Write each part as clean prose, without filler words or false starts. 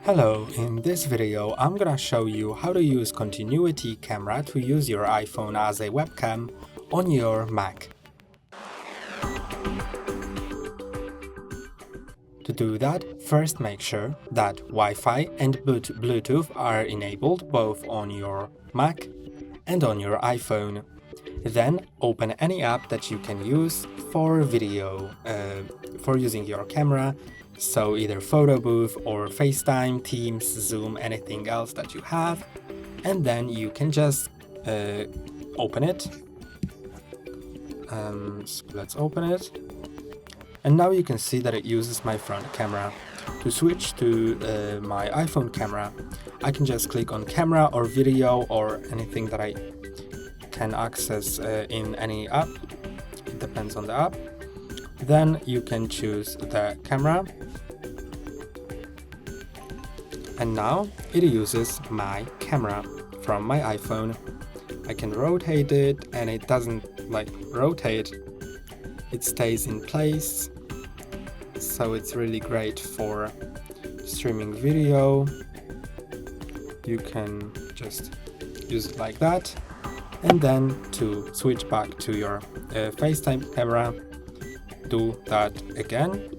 Hello, in this video I'm gonna show you how to use continuity camera to use your iPhone as a webcam on your Mac. To do that, first make sure that Wi-Fi and Bluetooth are enabled both on your Mac and on your iPhone. Then open any app that you can use for video, for using your camera, so either Photo Booth or FaceTime, Teams, Zoom, anything else that you have, and then you can just open it. So let's open it. And now you can see that it uses my front camera. To switch to my iPhone camera, I can just click on camera or video or anything that I can access in any app. It depends on the app. Then you can choose the camera. And now it uses my camera from my iPhone. I can rotate it and it doesn't rotate. It stays in place. So it's really great for streaming video. You can just use it like that. And then to switch back to your FaceTime camera, do that again.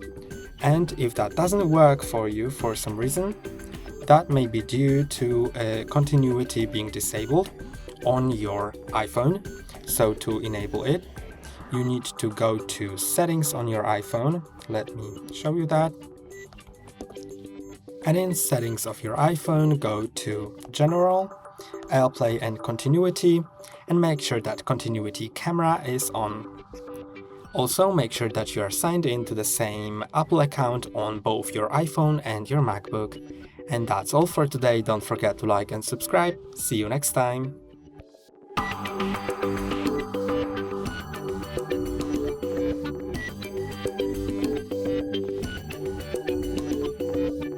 And if that doesn't work for you for some reason, that may be due to continuity being disabled on your iPhone. So to enable it, you need to go to settings on your iPhone. Let me show you that. And in settings of your iPhone, go to General, AirPlay and Continuity, and make sure that continuity camera is on. Also, make sure that you are signed in to the same Apple account on both your iPhone and your MacBook. And that's all for today. Don't forget to like and subscribe. See you next time.